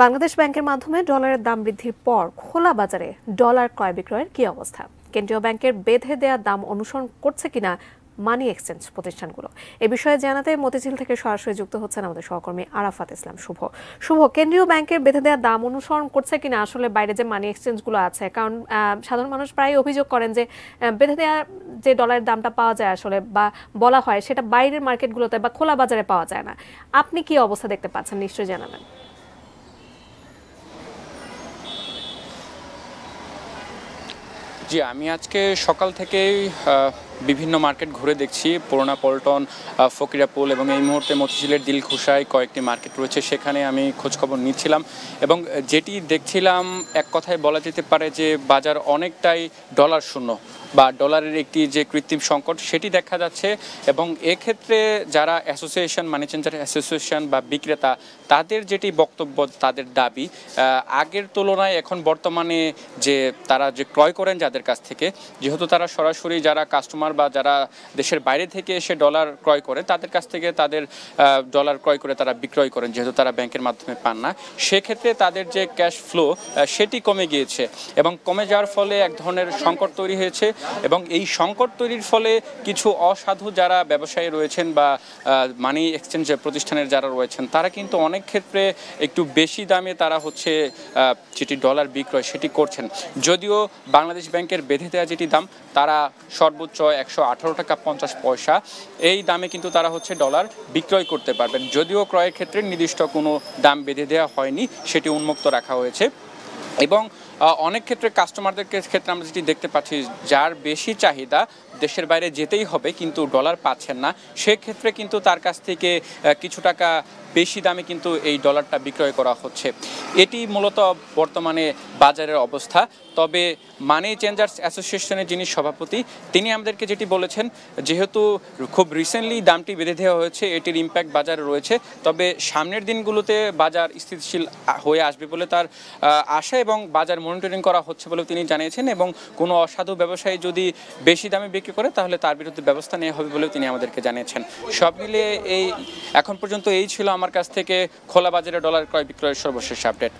বাংলাদেশ ব্যাংকের মাধ্যমে ডলারের দাম বৃদ্ধির পর খোলা বাজারে ডলার ক্রয় বিক্রয়ের কি অবস্থা? কেন্দ্রীয় ব্যাংকের বেঁধে দেওয়া দাম অনুসরণ করছে কিনা মানি এক্সচেঞ্জ প্রতিষ্ঠানগুলো? এ বিষয়ে জানাতে মতিঝিল থেকে সরাসরি যুক্ত হচ্ছেন আমাদের সহকর্মী আরাফাত ইসলাম শুভ। কেন্দ্রীয় ব্যাংকের বেঁধে দেওয়া দাম অনুসরণ করছে কিনা আসলে বাইরে যে মানি এক্সচেঞ্জগুলো আছে, কারণ সাধারণ মানুষ প্রায় অভিযোগ করেন যে বেঁধে দেওয়া যে ডলারের দামটা পাওয়া যায় আসলে বা বলা হয় সেটা বাইরের মার্কেটগুলোতে বা খোলা বাজারে পাওয়া যায় না। আপনি কি অবস্থা দেখতে পাচ্ছেন নিশ্চয়ই জানাবেন। জি, আমি আজকে সকাল থেকেই বিভিন্ন মার্কেট ঘুরে দেখছি। পুরোনা পল্টন, ফকিরাপুল এবং এই মুহূর্তে মতিঝিলের দিলখুশায় কয়েকটি মার্কেট রয়েছে, সেখানে আমি খোঁজখবর নিচ্ছিলাম এবং যেটি দেখছিলাম এক কথায় বলা যেতে পারে যে বাজার অনেকটাই ডলার শূন্য বা ডলারের একটি যে কৃত্রিম সংকট সেটি দেখা যাচ্ছে। এবং এক্ষেত্রে যারা অ্যাসোসিয়েশন, মানি চেঞ্জার অ্যাসোসিয়েশন বা বিক্রেতা, তাদের যেটি বক্তব্য, তাদের দাবি আগের তুলনায় এখন বর্তমানে যে তারা যে ক্রয় করেন যাদের কাছ থেকে, যেহেতু তারা সরাসরি যারা কাস্টমার বা যারা দেশের বাইরে থেকে এসে ডলার ক্রয় করে তাদের কাছ থেকে তাদের ডলার ক্রয় করে তারা বিক্রয় করেন, যেহেতু তারা ব্যাংকের মাধ্যমে পান না, সেক্ষেত্রে তাদের যে ক্যাশ ফ্লো সেটি কমে গিয়েছে এবং কমে যাওয়ার ফলে এক ধরনের সংকট তৈরি হয়েছে। এবং এই সংকট তৈরির ফলে কিছু অসাধু যারা ব্যবসায়ী রয়েছেন বা মানি এক্সচেঞ্জ প্রতিষ্ঠানের যারা রয়েছেন, তারা কিন্তু অনেক ক্ষেত্রে একটু বেশি দামে তারা যেটি ডলার বিক্রয় সেটি করছেন। যদিও বাংলাদেশ ব্যাংকের বেঁধে দেওয়া যেটি দাম, তারা সর্বোচ্চ 118 টাকা 50 পয়সা এই দামে কিন্তু তারা ডলার বিক্রয় করতে পারবেন। যদিও ক্রয়ের ক্ষেত্রে নির্দিষ্ট কোনো দাম বেঁধে দেওয়া হয়নি, সেটি উন্মুক্ত রাখা হয়েছে। এবং অনেক ক্ষেত্রে কাস্টমারদের ক্ষেত্রে আমরা যেটি দেখতে পাচ্ছি, যার বেশি চাহিদা, দেশের বাইরে যেতেই হবে কিন্তু ডলার পাচ্ছেন না, সেক্ষেত্রে কিন্তু তার কাছ থেকে কিছু টাকা বেশি দামে কিন্তু এই ডলারটা বিক্রয় করা হচ্ছে। এটি মূলত বর্তমানে বাজারের অবস্থা। তবে মানি চেঞ্জার্স অ্যাসোসিয়েশনের যিনি সভাপতি, তিনি আমাদেরকে যেটি বলেছেন, যেহেতু খুব রিসেন্টলি দামটি বেঁধে দেওয়া হয়েছে, এটির ইম্প্যাক্ট বাজারে রয়েছে, তবে সামনের দিনগুলোতে বাজার স্থিতিশীল হয়ে আসবে বলে তার আশা এবং বাজার মনিটরিং করা হচ্ছে বলেও তিনি জানিয়েছেন। এবং কোনো অসাধু ব্যবসায়ী যদি বেশি দামে বিক্রি করে তাহলে তার বিরুদ্ধে ব্যবস্থা নেওয়া হবে বলেও তিনি আমাদেরকে জানিয়েছেন। সব মিলিয়ে এখন পর্যন্ত এই ছিল আমার কাছ থেকে খোলা বাজারে ডলার ক্রয় বিক্রয়ের সর্বশেষ আপডেট।